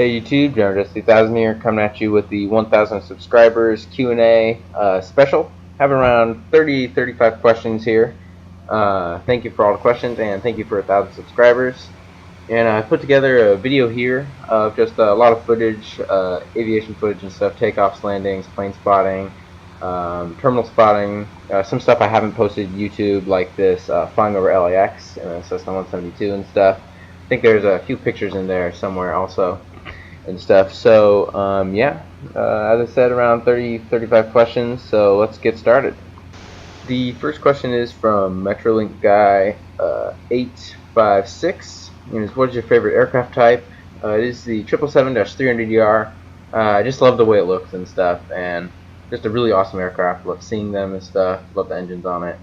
Hey YouTube, Geminijets 2000 here, coming at you with the 1000 subscribers Q&A special. Have around 35 questions here. Thank you for all the questions, and thank you for 1,000 subscribers. And I put together a video here of just a lot of footage, aviation footage and stuff, takeoffs, landings, plane spotting, terminal spotting, some stuff I haven't posted to YouTube, like this flying over LAX and Cessna 172 and stuff. I think there's a few pictures in there somewhere also and stuff. So yeah, as I said, around 35 questions, so let's get started. The first question is from Metrolink Guy 856, and is, what is your favorite aircraft type? It is the 777-300ER. I just love the way it looks and stuff, and just a really awesome aircraft. Love seeing them and stuff, love the engines on it.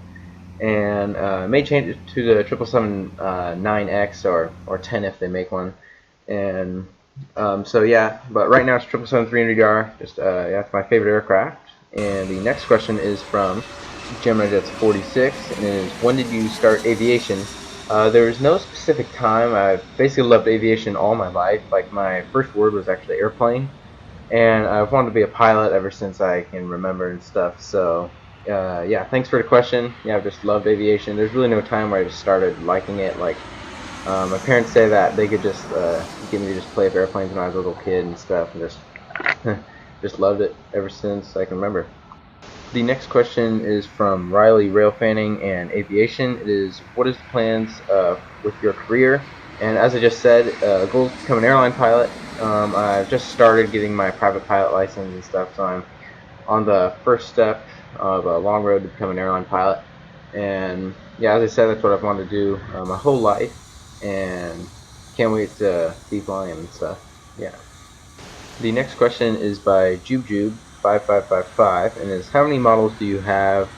And may change it to the 777-9X or 10 if they make one. And so yeah, but right now it's 777-300ER. Just that's my favorite aircraft. And the next question is from Geminijets 46, and is, when did you start aviation? There is no specific time. I've basically loved aviation all my life. Like, my first word was actually airplane, and I've wanted to be a pilot ever since I can remember and stuff. So yeah, thanks for the question. Yeah, I've just loved aviation. There's really no time where I just started liking it. Like, my parents say that they could just get me to just play with airplanes when I was a little kid and stuff, and just loved it ever since I can remember. The next question is from Riley Railfanning and Aviation. It is, what is the plans with your career? And as I just said, goal is to become an airline pilot. I've just started getting my private pilot license and stuff, so I'm on the first step of a long road to become an airline pilot. And yeah, as I said, that's what I've wanted to do my whole life, and can't wait to be flying and stuff. Yeah. The next question is by JubeJube5555, and is, how many models do you have?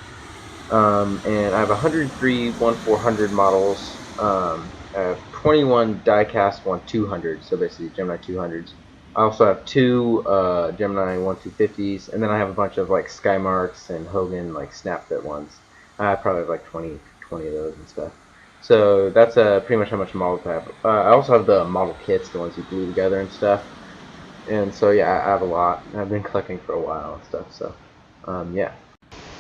And I have 103 1400 models. I have 21 die-cast 1200s, so basically Gemini 200s. I also have two Gemini 1250s, and then I have a bunch of like Skymarks and Hogan like snap-fit ones. I probably have like 20 of those and stuff. So that's pretty much how much models I have. I also have the model kits, the ones you glue together and stuff. And so yeah, I have a lot. I've been collecting for a while and stuff. So yeah.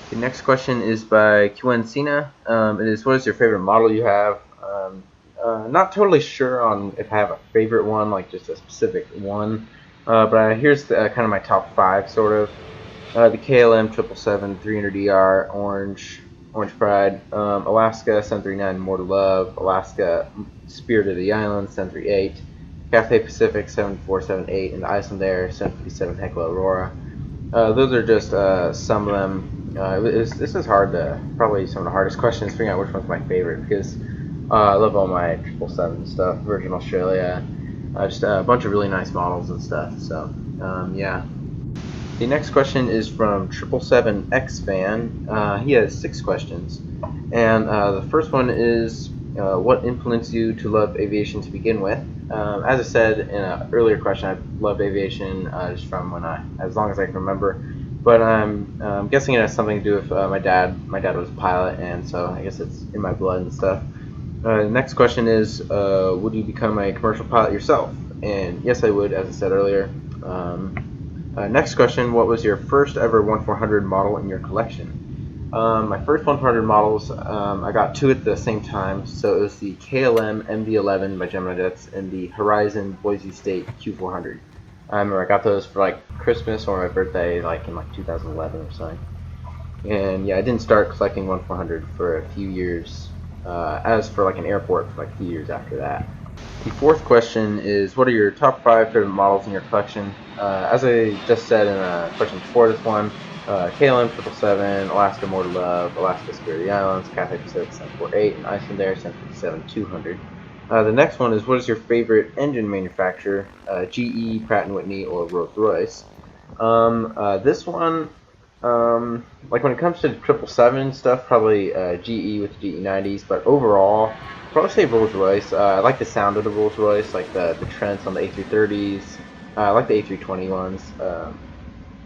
The next question is by QN Cena. It is, what is your favorite model you have? Not totally sure on if I have a favorite one, like just a specific one. But here's kind of my top 5 sort of. The KLM 777-300ER Orange Pride, Alaska 739 More to Love, Alaska Spirit of the Islands 738, Cathay Pacific 7478, and the Icelandair 757 Hecla Aurora. Those are just some of them. This is probably some of the hardest questions, figuring out which one's my favorite, because I love all my 777 stuff, Virgin Australia, just a bunch of really nice models and stuff. So yeah. The next question is from 777X Fan. He has 6 questions, and the first one is, what influenced you to love aviation to begin with? As I said in an earlier question, I've loved aviation just from as long as I can remember. But I'm guessing it has something to do with my dad. My dad was a pilot, and so I guess it's in my blood and stuff. The next question is, would you become a commercial pilot yourself? And yes, I would, as I said earlier. Next question, what was your first ever 1400 model in your collection? My first 1400 models, I got 2 at the same time, so it was the KLM MD-11 by Geminijets and the Horizon Boise State Q400. I remember I got those for like Christmas or my birthday, like in like 2011 or something. And yeah, I didn't start collecting 1400 for a few years, as for like an airport, for like a few years after that. The fourth question is, what are your top 5 favorite models in your collection? As I just said in a question before this one, KLM 777, Alaska More to Love, Alaska Spirit of the Islands, Cathay Pacific 748, and Icelandair 757-200. The next one is, what is your favorite engine manufacturer? GE, Pratt & Whitney, or Rolls-Royce? This one, like when it comes to 777 stuff, probably GE with the GE90s, but overall, I'd probably say Rolls-Royce. I like the sound of the Rolls-Royce, like the Trents on the A330s. I like the A320 ones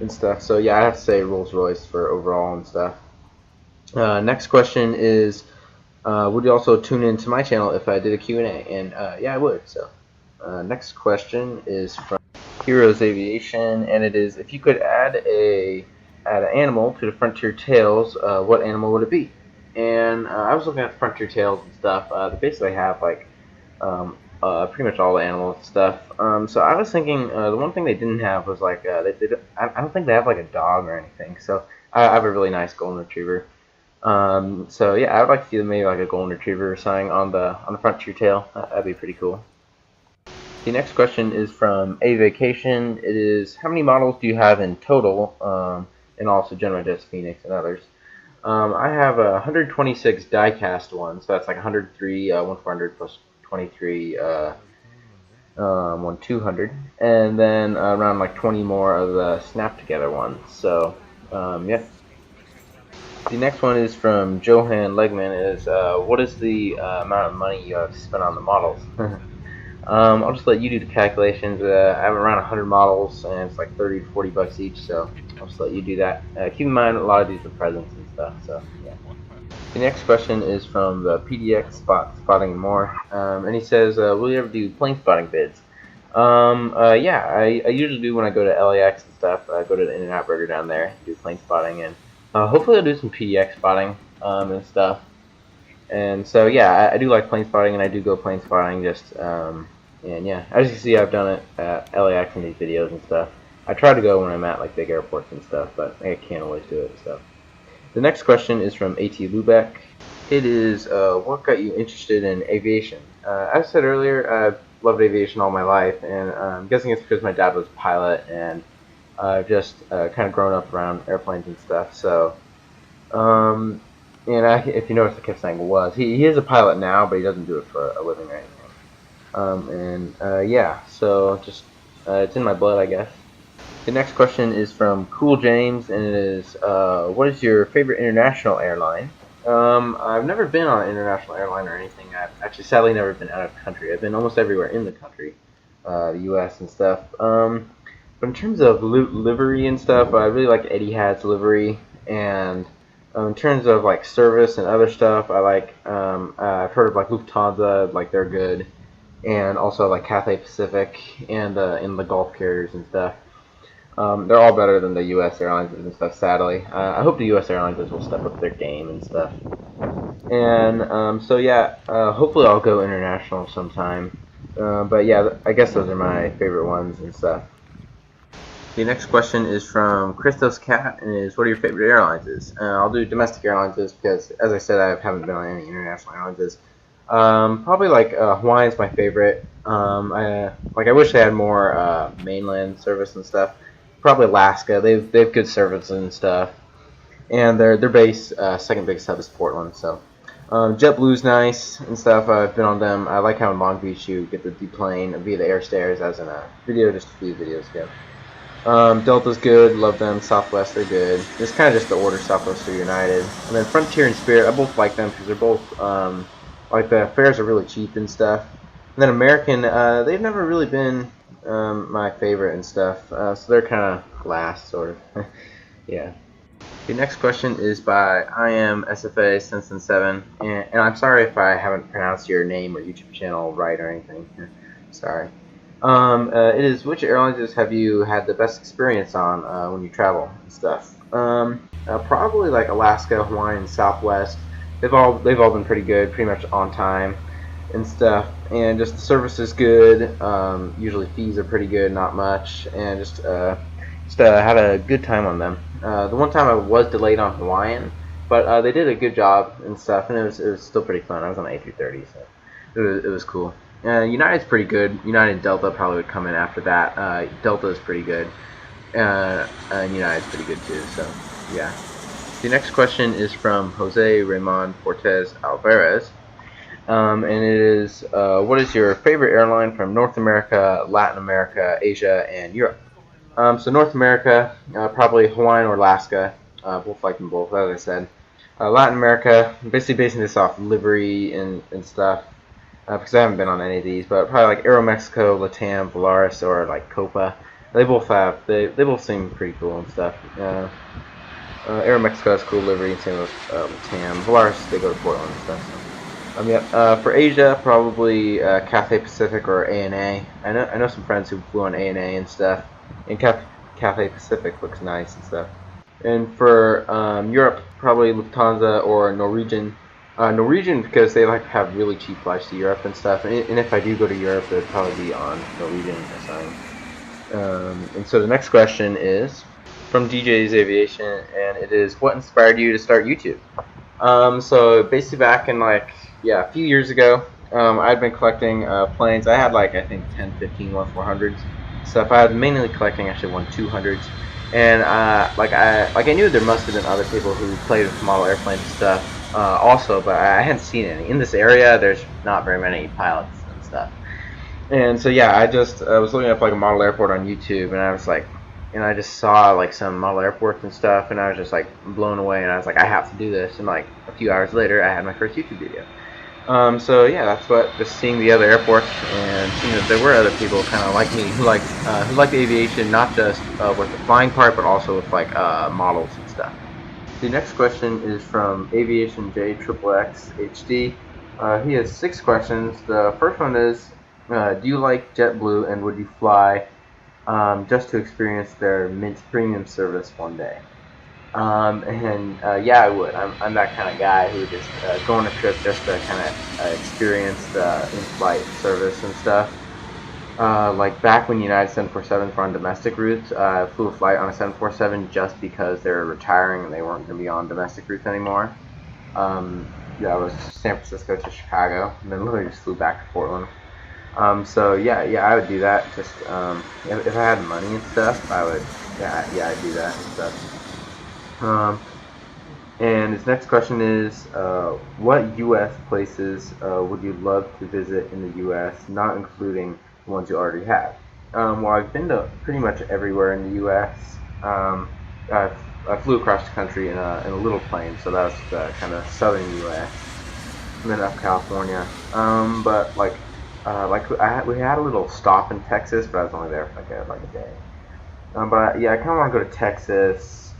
and stuff. So yeah, I have to say Rolls-Royce for overall and stuff. Next question is, would you also tune into my channel if I did a Q&A? And yeah, I would. So next question is from Heroes Aviation, and it is, if you could add an animal to the Frontier Tales, what animal would it be? And I was looking at Frontier Tales and stuff. They basically have like pretty much all the animals and stuff. So I was thinking the one thing they didn't have was like I don't think they have like a dog or anything. So I have a really nice golden retriever. So yeah, I would like to see maybe like a golden retriever or something on the Frontier Tail. That'd be pretty cool. The next question is from A Vacation. It is, how many models do you have in total? And also Geminijets, Phoenix, and others. I have 126 die-cast ones, so that's like 103, 1400 plus 23, 1200, and then around like 20 more of the snap-together ones. So, yeah. The next one is from Johan Legman. Is what is the amount of money you have spent on the models? I'll just let you do the calculations. I have around 100 models, and it's like 30 to 40 bucks each, so I'll just let you do that. Keep in mind, a lot of these are presents and stuff, so yeah. The next question is from the PDX Spotting and More, and he says, will you ever do plane spotting bids? Yeah, I usually do when I go to LAX and stuff. I go to the In-N-Out Burger down there, do plane spotting, and hopefully I'll do some PDX spotting and stuff. And so yeah, I do like plane spotting, and I do go plane spotting. And yeah, as you can see, I've done it at LAX in these videos and stuff. I try to go when I'm at like big airports and stuff, but I can't always do it. So the next question is from AT Lubeck. It is, what got you interested in aviation? As I said earlier, I've loved aviation all my life, and I'm guessing it's because my dad was a pilot, and I've just kind of grown up around airplanes and stuff. So. And if you notice, I kept saying was. He is a pilot now, but he doesn't do it for a living or anything. Yeah, so just it's in my blood, I guess. The next question is from Cool James, and it is, what is your favorite international airline? I've never been on an international airline or anything. I've actually sadly never been out of the country. I've been almost everywhere in the country, the U.S. and stuff. But in terms of livery and stuff, I really like Etihad's livery, and in terms of like service and other stuff, I like I've heard of like Lufthansa, like they're good, and also like Cathay Pacific and in the Gulf carriers and stuff. They're all better than the U.S. airlines and stuff. Sadly, I hope the U.S. airlines will step up their game and stuff. And so yeah, hopefully I'll go international sometime. But yeah, I guess those are my favorite ones and stuff. The next question is from Christos Cat, and is, what are your favorite airlines is? I'll do domestic airlines because, as I said, I haven't been on any international airlines. Probably like Hawaiian's my favorite. I wish they had more mainland service and stuff. Probably Alaska. They've good service and stuff, and their base second biggest hub is Portland. So JetBlue's nice and stuff. I've been on them. I like how in Long Beach you get the deplane via the air stairs, as in a video just a few videos ago. Delta's good, love them. Southwest, they're good. It's kind of just the order, Southwest or United. And then Frontier and Spirit, I both like them because they're both, like the fares are really cheap and stuff. And then American, they've never really been my favorite and stuff, so they're kind of last, sort of. Yeah. The next question is by I am SFA Simpson 7, and I'm sorry if I haven't pronounced your name or YouTube channel right or anything. Sorry. It is, which airlines have you had the best experience on when you travel and stuff? Probably like Alaska, Hawaii, and Southwest. They've all been pretty good, pretty much on time and stuff. And just the service is good. Usually fees are pretty good, not much, and just had a good time on them. The one time I was delayed on Hawaiian, but they did a good job and stuff, and it was still pretty fun. I was on A330, so it was cool. United's pretty good. United and Delta probably would come in after that. Delta is pretty good. And United's pretty good too, so yeah. The next question is from Jose Raymond Fortes Alvarez. And it is, what is your favorite airline from North America, Latin America, Asia, and Europe? So North America, probably Hawaiian or Alaska. Both like them both, as I said. Latin America, basically basing this off livery and stuff. Because I haven't been on any of these, but probably like Aeromexico, Latam, Volaris, or like Copa. They both seem pretty cool and stuff. Aeromexico has cool livery, same with Latam. Volaris, they go to Portland and stuff. So. Yeah. For Asia, probably Cathay Pacific or ANA. I know some friends who flew on ANA and stuff, and Cathay Pacific looks nice and stuff. And for Europe, probably Lufthansa or Norwegian. Norwegian because they like have really cheap flights to Europe and stuff. And if I do go to Europe, it would probably be on Norwegian assigned. And so the next question is from DJ's Aviation, and it is, what inspired you to start YouTube? So basically back in a few years ago, I'd been collecting planes. I had I think 10, 15 400s stuff. I was mainly collecting actually 200s, and I knew there must have been other people who played with model airplanes and stuff also, but I hadn't seen any in this area. There's not very many pilots and stuff. And so yeah, I just was looking up a model airport on YouTube, and I was and I just saw some model airports and stuff, and I was just blown away, and I was I have to do this. And a few hours later, I had my first YouTube video. So yeah, that's what just seeing the other airports and seeing that there were other people kind of like me who liked aviation, not just with the flying part, but also with models and stuff. The next question is from Aviation J XXX HD. He has 6 questions. The first one is, do you like JetBlue, and would you fly just to experience their Mint Premium service one day? Yeah, I would. I'm that kind of guy who would just go on a trip just to kind of experience the in-flight service and stuff. Back when United 747s were on domestic routes, I flew a flight on a 747 just because they were retiring and they weren't going to be on domestic routes anymore. Yeah, it was San Francisco to Chicago, and then literally just flew back to Portland. So yeah, I would do that. Just if I had money and stuff, I would. Yeah, I'd do that and stuff. And his next question is, what U.S. places would you love to visit in the U.S., not including the ones you already have? Well, I've been to pretty much everywhere in the U.S. I flew across the country in a little plane, so that was the kind of southern U.S. and then up California. But we had a little stop in Texas, but I was only there for a day. But yeah, I kind of want to go to Texas.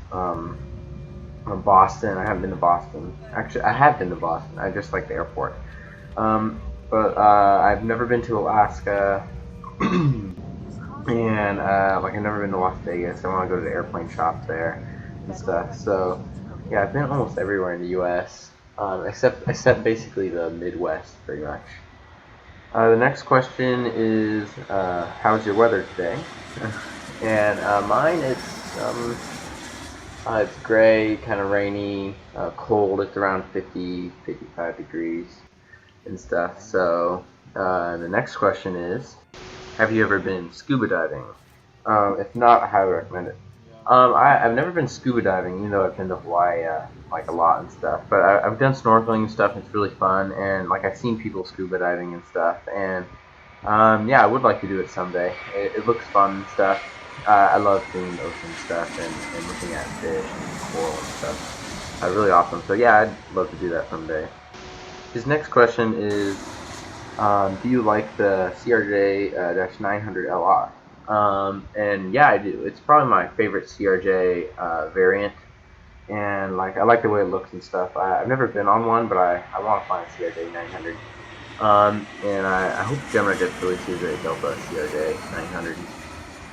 Boston. I haven't been to Boston. Actually, I have been to Boston. I just like the airport. But I've never been to Alaska, and I've never been to Las Vegas. I want to go to the airplane shop there and stuff. So yeah, I've been almost everywhere in the U.S. Except basically the Midwest, pretty much. The next question is, how's your weather today? And mine, it's gray, kind of rainy, cold. It's around 50, 55 degrees and stuff. So the next question is, have you ever been scuba diving? If not, I highly recommend it. I've never been scuba diving, even though I've been to Hawaii a lot and stuff. But I've done snorkeling and stuff. And it's really fun, and I've seen people scuba diving and stuff. And yeah, I would like to do it someday. It looks fun and stuff. I love doing ocean stuff and looking at fish and coral and stuff. Really awesome. So yeah, I'd love to do that someday. His next question is, do you like the CRJ-900LR? And yeah, I do. It's probably my favorite CRJ variant, and I like the way it looks and stuff. I've never been on one, but I want to find a CRJ-900. And I hope Geminijets releases a Delta CRJ-900.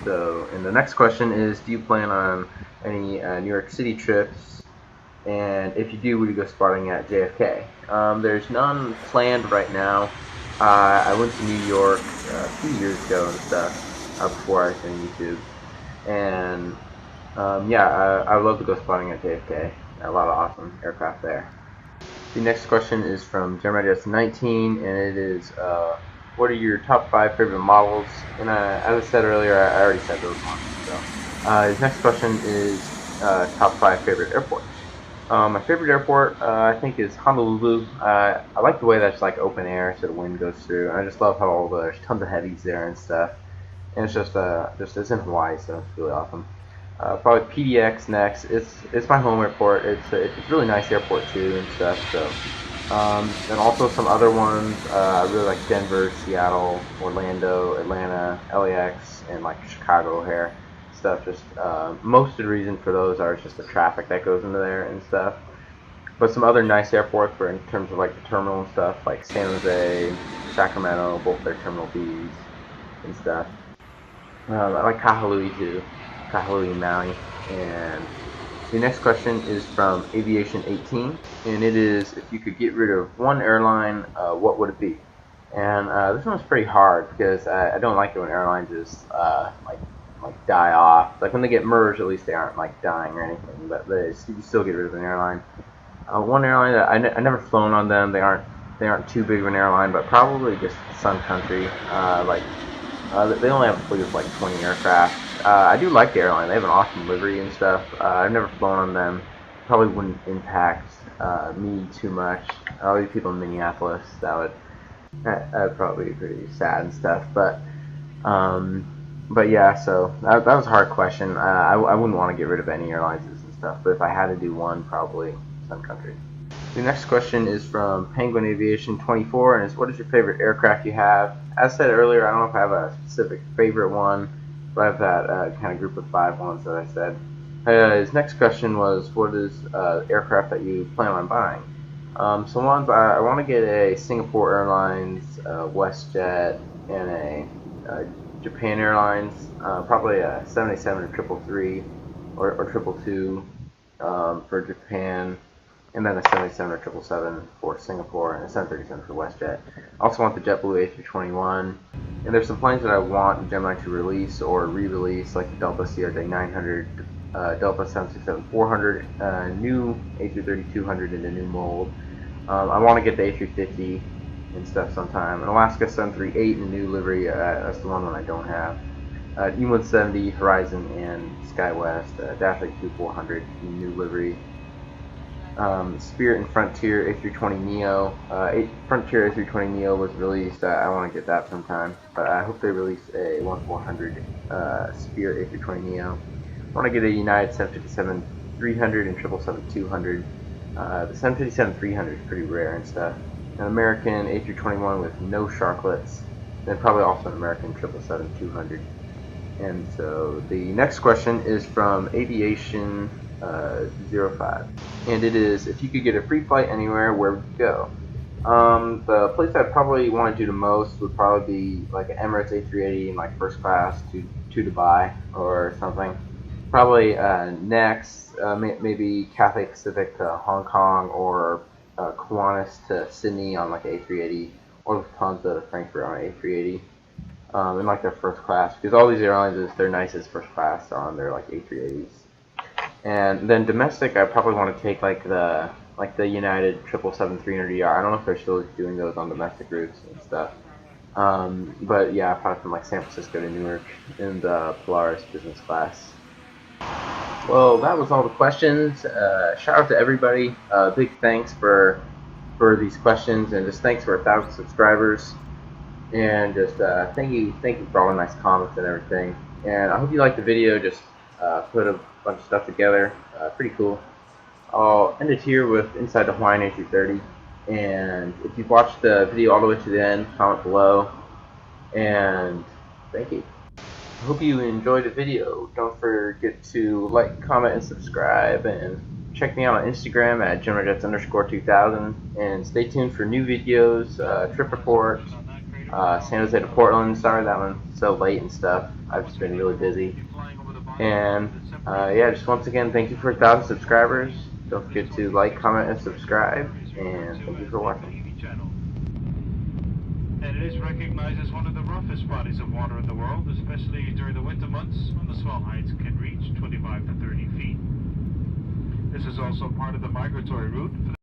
So, and the next question is, do you plan on any New York City trips? And if you do, would you go spotting at JFK? There's none planned right now. I went to New York a few years ago and stuff before I started YouTube. And yeah, I would love to go spotting at JFK. A lot of awesome aircraft there. The next question is from Geminijets 19, and it is, what are your top 5 favorite models? And as I said earlier, I already said those ones. So his next question is top 5 favorite airports. My favorite airport, I think, is Honolulu. I like the way that's open air, so the wind goes through. And I just love how there's tons of heavies there and stuff. And it's just it's in Hawaii, so it's really awesome. Probably PDX next. It's my home airport. It's a really nice airport too and stuff. So. And also some other ones, I really like Denver, Seattle, Orlando, Atlanta, LAX, and Chicago O'Hare stuff. Just most of the reason for those are just the traffic that goes into there and stuff. But some other nice airports for in terms of like the terminal and stuff, like San Jose, Sacramento, both their terminal Bs and stuff. I like Kahului too, Kahului, Maui. And the next question is from Aviation 18, and it is, if you could get rid of one airline, what would it be? And this one's pretty hard because I don't like it when airlines just like die off. Like when they get merged, at least they aren't like dying or anything. But you still get rid of an airline. One airline that I never flown on them. They aren't too big of an airline, but probably just Sun Country. They only have a fleet of like 20 aircraft. I do like the airline. They have an awesome livery and stuff. I've never flown on them. Probably wouldn't impact me too much. All these people in Minneapolis, that'd probably be pretty sad and stuff. But yeah, so that was a hard question. I wouldn't want to get rid of any airlines and stuff, but if I had to do one, probably Sun Country. The next question is from Penguin Aviation 24, and is, what is your favorite aircraft you have? As said earlier, I don't know if I have a specific favorite one, but I've that kind of group of 5 ones that I said. His next question was, what is aircraft that you plan on buying? So ones I want to get a Singapore Airlines, WestJet, and a Japan Airlines, probably a 787 or 333 or 222 for Japan, and then a 787 or 777 for Singapore, and a 737 for WestJet. I also want the JetBlue A321, and there's some planes that I want Gemini to release or re-release, like the Delta CRJ-900, Delta 767-400, new A330-200 in a new mold. I want to get the A350 and stuff sometime. An Alaska 738 in a new livery, that's the one that I don't have. E-170, Horizon, and SkyWest, Dash 8-400 in new livery. Spirit and Frontier A320neo. Frontier A320neo was released. I want to get that sometime, but I hope they release a 1400 Spirit A320neo. I want to get a United 757-300 and 777-200. The 757-300 is pretty rare and stuff. An American A321 with no sharklets, then probably also an American 777-200. And so the next question is from Aviation 05, and it is, if you could get a free flight anywhere, where would you go? The place I'd probably want to do the most would probably be like an Emirates A380 in like first class to Dubai or something. Probably next, maybe Cathay Pacific to Hong Kong, or Kiwanis to Sydney on like A380, or Lufthansa to Frankfurt on A380, in like their first class, because all these airlines, their nicest first class are on their like A380s. And then domestic, I probably want to take like the United 777-300ER. I don't know if they're still doing those on domestic routes and stuff. But yeah, probably from like San Francisco to Newark in the Polaris business class. Well, that was all the questions. Shout out to everybody. Big thanks for these questions, and just thanks for 1,000 subscribers. And just thank you for all the nice comments and everything. And I hope you liked the video. Just put a bunch of stuff together. Pretty cool. I'll end it here with Inside the Hawaiian A330. And if you've watched the video all the way to the end, comment below. And thank you. I hope you enjoyed the video. Don't forget to like, comment, and subscribe. And check me out on Instagram at Geminijets_2000. And stay tuned for new videos, trip reports, San Jose to Portland. Sorry that one's so late and stuff. I've just been really busy. And yeah, just once again, thank you for 1,000 subscribers. Don't forget to like, comment, and subscribe. And thank you for watching. And it is recognized as one of the roughest bodies of water in the world, especially during the winter months when the swell heights can reach 25 to 30 feet. This is also part of the migratory route for the